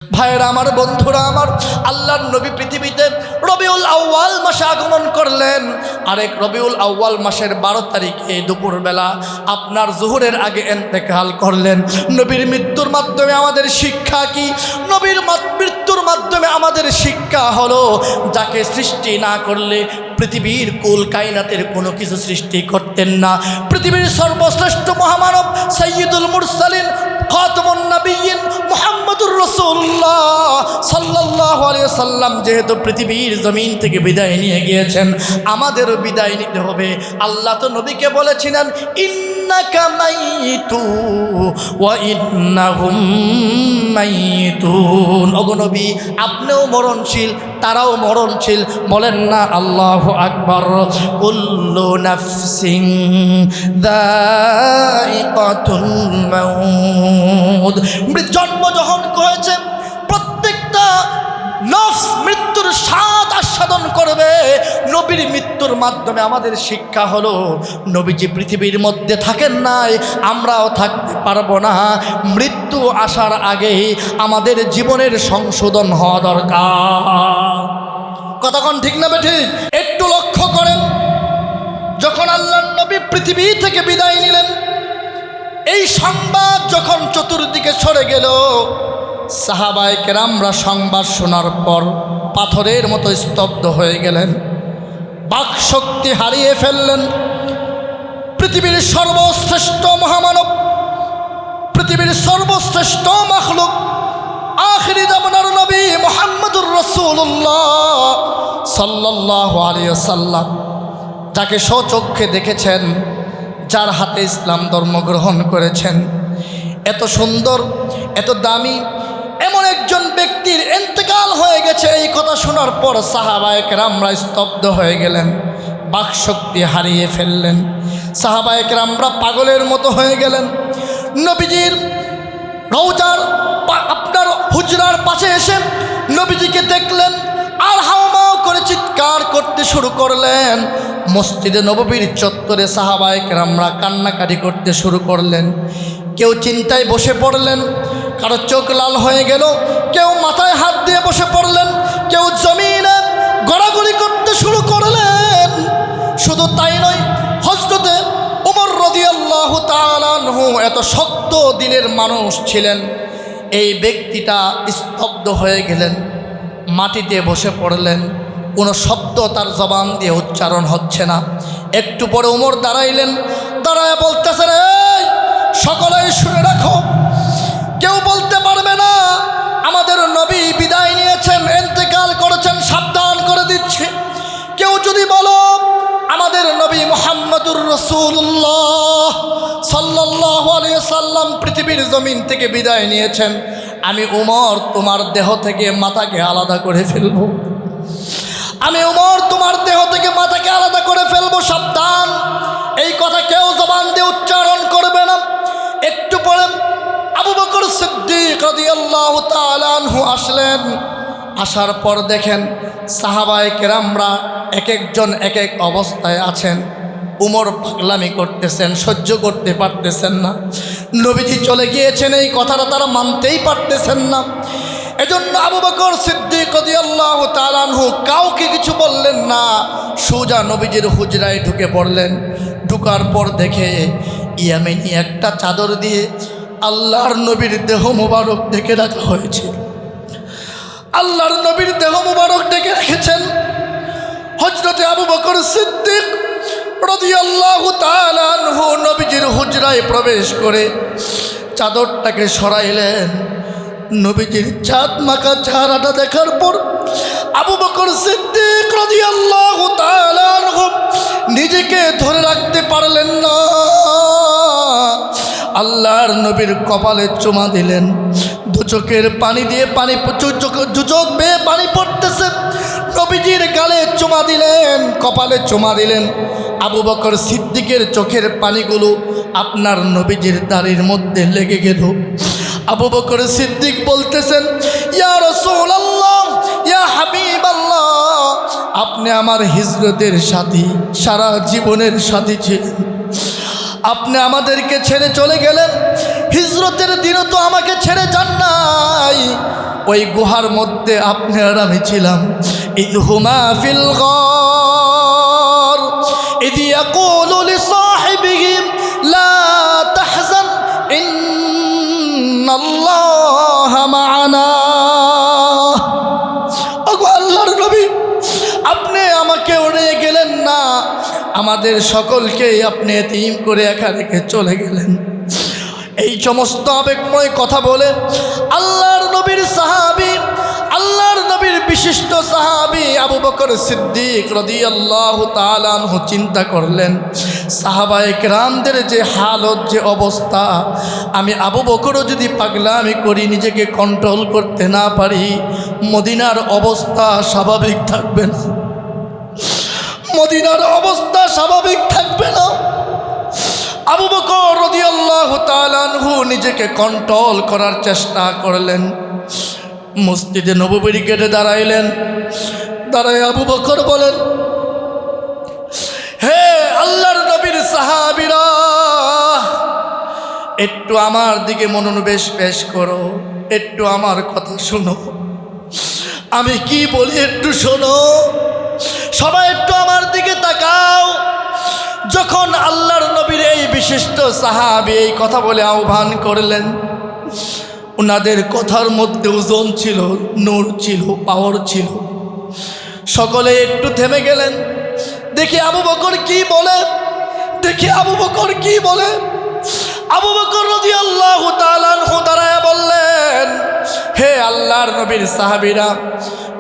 ভাইরা আমার, বন্ধুরা আমার, আল্লাহর নবী পৃথিবীতে রবিউল আউয়াল মাসে আগমন করলেন। আরেক রবিউল আউয়াল মাসের 12 তারিখে দুপুরবেলা আপনার জোহরের আগে ইন্তেকাল করলেন। নবীর মৃত্যুর মাধ্যমে আমাদের শিক্ষা কি? নবীর মৃত্যুর মাধ্যমে আমাদের শিক্ষা হলো, যাকে সৃষ্টি না করলে পৃথিবীর কুল কায়নাতের কোনো কিছু সৃষ্টি করতেন না। পৃথিবীর সর্বশ্রেষ্ঠ মহামানব সাইয়্যিদুল মুরসালিন খাতামুন নবিয়্যিন মুহাম্মদুর রাসূলুল্লাহ সাল্লাল্লাহু আলাইহি ওয়াসাল্লাম যেহেতু পৃথিবীর জমিন থেকে বিদায় নিয়ে গিয়েছেন, আমাদেরও বিদায় নিতে হবে। আল্লাহ তো নবীকে বলেছিলেন, ইন্নাকা মাইতু ওয়া ইন্নাহুম মাইতুন। ওগো নবী, আপনিও মরণশীল, তারাও মরণশীল। বলেন না আল্লাহু আকবার। কুল্লু নাফসিন যায়িকাতুল মাউত। জন্ম যখন হয়েছে, প্রত্যেকটা নফস মৃত্যুর স্বাদ আস্বাদন করবে। নবীর মৃত্যুর মাধ্যমে আমাদের শিক্ষা হলো, নবীজি পৃথিবীর মধ্যে থাকেন নাই, আমরাও থাকতে পারবো না। মৃত্যু আসার আগে আমাদের জীবনের সংশোধন হওয়া দরকার। কতক্ষণ ঠিক না বেঠিক? একটু লক্ষ্য করেন, যখন আল্লাহর নবী পৃথিবী থেকে বিদায় নিলেন, এই সংবাদ যখন চতুর্দিকে ছড়ে গেল, সাহাবায়ে কেরামরা সংবাদ শোনার পর পাথরের মতো স্তব্ধ হয়ে গেলেন, বাকশক্তি হারিয়ে ফেললেন। পৃথিবীর সর্বশ্রেষ্ঠ মহামানব, পৃথিবীর সর্বশ্রেষ্ঠ মাখলুক, আখিরি জামানার নবী মুহাম্মদুর রাসূলুল্লাহ সাল্লাল্লাহু আলাইহি ওয়াসাল্লাম, যাকে স্বচক্ষে দেখেছেন, যার হাতে ইসলাম ধর্ম গ্রহণ করেছেন, এত সুন্দর, এত দামি এমন একজন ব্যক্তির ইন্তেকাল হয়ে গেছে, এই কথা শোনার পর সাহাবায়ে কেরামরা স্তব্ধ হয়ে গেলেন, বাকশক্তি হারিয়ে ফেললেন। সাহাবায়ে কেরামরা পাগলের মতো হয়ে গেলেন। নবীজির রওজার আপনার হুজরার পাশে এসে নবীজিকে দেখলেন, আর হাওমাও করে চিৎকার করতে শুরু করলেন। মসজিদে নববীর চত্বরে সাহাবায়ে কেরামরা কান্নাকাটি করতে শুরু করলেন। কেউ চিন্তায় বসে পড়লেন, কারো চোখ লাল হয়ে গেল, কেউ মাথায় হাত দিয়ে বসে পড়লেন, কেউ জমিনে গড়াগড়ি করতে শুরু করলেন। শুধু তাই নয়, হযরতে ওমর রাদিয়াল্লাহু তাআলা আনহু এত শক্ত দিলের মানুষ ছিলেন, এই ব্যক্তিটা স্তব্ধ হয়ে গেলেন, মাটিতে বসে পড়লেন। কোনো শব্দ তার জবান দিয়ে উচ্চারণ হচ্ছে না। একটু পরে ওমর দাঁড়াইলেন, দাঁড়ায় বলতেছেন, এই সকলেই শুনে রাখো, কেউ বলতে পারবে না আমাদের নবী বিদায় নিয়েছেন, ইন্তেকাল করেছেন, সাবধান করে দিচ্ছে। কেউ যদি বলো আমাদের নবী মুহাম্মদুর রাসূলুল্লাহ সাল্লাল্লাহু আলাইহি ওয়াসাল্লাম পৃথিবীর জমিন থেকে বিদায় নিয়েছেন, আমি ওমর তোমার দেহ থেকে মাথাকে আলাদা করে ফেলবো। আমি ওমর তোমার দেহ থেকে মাথাকে আলাদা করে ফেলবো, সাবধান। এই কথা কেউ জবান দিয়ে উচ্চারণ করবে না। একটু পরে আবু বকর সিদ্দিক রাদিয়াল্লাহু তাআলা আনহু আসলেন। আসার পর দেখেন সাহাবায়ে কেরামরা এক একজন এক এক অবস্থায় আছেন। উমর পাগলামি করতেছেন, সহ্য করতে পারতেছেন না। নবীজি চলে গিয়েছেন, এই কথাটা তারা মানতেই পারতেছেন না। এজন্য আবু বকর সিদ্দিক রাদিয়াল্লাহু তাআলা আনহু কাউকে কিছু বললেন না, সোজা নবীজির হুজরায় ঢুকে পড়লেন। ঢুকার পর দেখে ইয়ামিনী একটা চাদর দিয়ে আল্লাহর নবীর দেহ মোবারক ঢেকে রাখা হয়েছে। আল্লাহর নবীর দেহ মোবারক ঢেকে রেখেছেন। হযরতে আবু বকর সিদ্দিক রাদিয়াল্লাহু তাআলা আনহু নবীজির হুজরায় প্রবেশ করে চাদরটাকে সরাইলেন। নবীজির চাঁদ মাখা চেহারাটা দেখার পর আবু বকর সিদ্দিক রাদিয়াল্লাহু তাআলা আনহু নিজেকে ধরে রাখতে পারলেন না। আল্লাহর নবীর কপালে চুমা দিলেন, দু চোখের পানি দিয়ে পানি চোখ বেয়ে পানি পড়তেছে। নবীজির গালে চুমা দিলেন, কপালে চুমা দিলেন। আবু বকর সিদ্দিকের চোখের পানিগুলো আপনার নবীজির দাড়ির মধ্যে লেগে গেল। আবু বকর সিদ্দিক বলতেছেন, ইয়া রাসূলুল্লাহ, ইয়া হাবিবাল্লাহ, আপনি আমার হিজরতের সাথী, সারা জীবনের সাথী ছিলেন, আপনি আমাদেরকে ছেড়ে চলে গেলেন, হিজরতের দিনও তো আমাকে ছেড়ে যান নাই, ওই গুহার মধ্যে আপনি আর আমি ছিলাম। ইদ হুমা ফিল গার ইদ ইয়াকুলু লিসাহিবিহি লা তাহজান ইন্নাল্লাহা মা'ানা। ওগো আল্লাহর নবী, আপনি আমাকে উড়িয়ে গেলেন না, আমাদের সকলকে আপনি এতিম করে একা রেখে চলে গেলেন। এই সমস্ত আবেগময় কথা বলে আল্লাহর নবীর সাহাবী, আল্লাহর নবীর বিশিষ্ট সাহাবী আবু বকর সিদ্দিক রাদিয়াল্লাহু তাআলা আনহু চিন্তা করলেন, সাহাবায়ে কেরামদের যে হালত, যে অবস্থা, আমি আবু বকরও যদি পাগলামি করি, নিজেকে কন্ট্রোল করতে না পারি, মদিনার অবস্থা স্বাভাবিক থাকবে না, মদিনার অবস্থা স্বাভাবিক থাকবে না। আবু বকর রাদিয়াল্লাহু তাআলা আনহু নিজেকে কন্ট্রোল করার চেষ্টা করলেন। মসজিদে নববীর গেটে দাঁড়াইলেন। দাঁড়ায় আবু বকর বলেন, হে আল্লাহর নবীর সাহাবীরা, একটু আমার দিকে মনোনিবেশ পেশ করো, একটু আমার কথা শোনো, আমি কি বলি একটু শোনো, সবাই একটু আমার দিকে তাকাও। যখন আল্লাহর নবীর এই বিশিষ্ট সাহাবী এই কথা বলে আহ্বান করলেন, ওনাদের কথার মধ্যে ওজন ছিল, নূর ছিল, পাওয়ার ছিল। সকলে একটু থেমে গেলেন, দেখি আবু বকর কি বলে, দেখি আবু বকর কি বলে। আবু বকর রাদিয়াল্লাহু তাআলা আনহু দাঁড়ায় বললেন, হে আল্লাহর নবীর সাহাবীরা,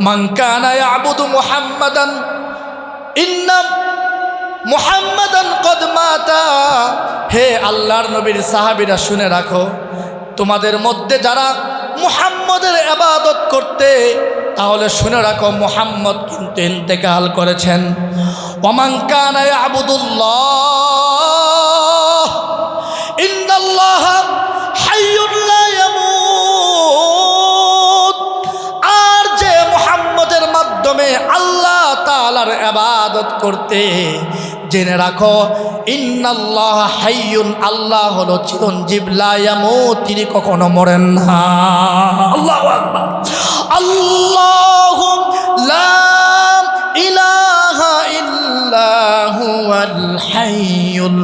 মান কানা ইয়াবুদু মুহাম্মাদান ইন্না মুহাম্মাদান কদ মাতা। হে আল্লাহর নবীর সাহাবীরা, শুনে রাখো, তোমাদের মধ্যে যারা মুহাম্মদের ইবাদত করতে, তাহলে শুনে রাখো মুহাম্মদ কিন্তু ইন্তেকাল করেছেন। ওমান কানা ইয়াবুদুল্লাহ ইন্নাল্লাহা হাইয়্যুন লা ইয়ামুত। আর যে মুহাম্মদের মাধ্যমে আল্লাহ তাআলার ইবাদত করতে, জেনে রাখো ইন্নাল্লাহা হাইয়ুন, আল্লাহ হলো চিরঞ্জীব, লা ইয়ামুত, তিনি কখনো মরেন না। আল্লাহু আকবার। আল্লাহু লা ইলাহা ইল্লা হুয়াল হাইয়ুল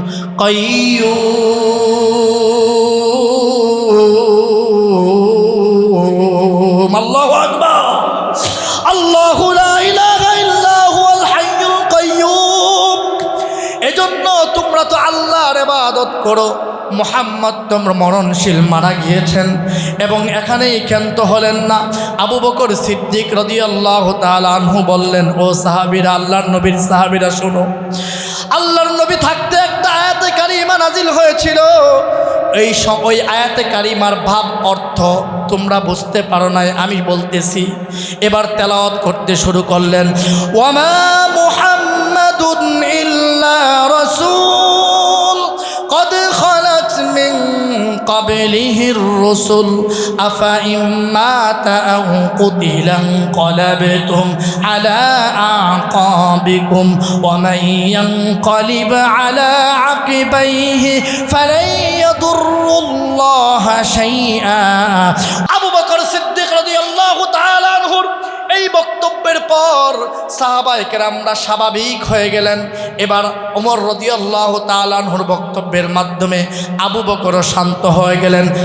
কাইয়্যুম। আল্লাহু আকবার। আল্লাহু লা ইলাহা ইল্লা হুয়াল হাইয়ুল কাইয়্যুম। এজন্য তোমরা তো আল্লাহর ইবাদত করো, মুহাম্মদ তোমরা মরণশীল মারা গিয়েছেন এবং এখানেই ক্ষান্ত হলেন না। আবু বকর সিদ্দিক রাদিয়াল্লাহু তাআলা আনহু বললেন, ও সাহাবীরা, আল্লাহর নবীর সাহাবীরা শোনো, আল্লাহর নবী থাকতে একটা আয়াতে কারিমা নাজিল হয়েছিল। ওই আয়াতে কারিমার ভাব অর্থ তোমরা বুঝতে পারো নাই, আমি বলতেছি। এবার তেলাওয়াত করতে শুরু করলেন, ওয়ামা মুহাম্মাদুন ইল্লা রাসূল قد خلت من قبله الرسل أفإن مات أو قتل انقلبتم على أعقابكم ومن ينقلب على عقبيه فلن يضر الله شيئا। আবু বকর সিদ্দিক রাদিয়াল্লাহু তাআলা আনহুর এই বক্তব্যের পর সাহাবায়ে কেরামরা স্বাভাবিক হয়ে গেলেন। এবার ওমর রাদিয়াল্লাহু তাআলা আনহুর বক্তব্যের মাধ্যমে আবু বকরও শান্ত হয়ে গেলেন।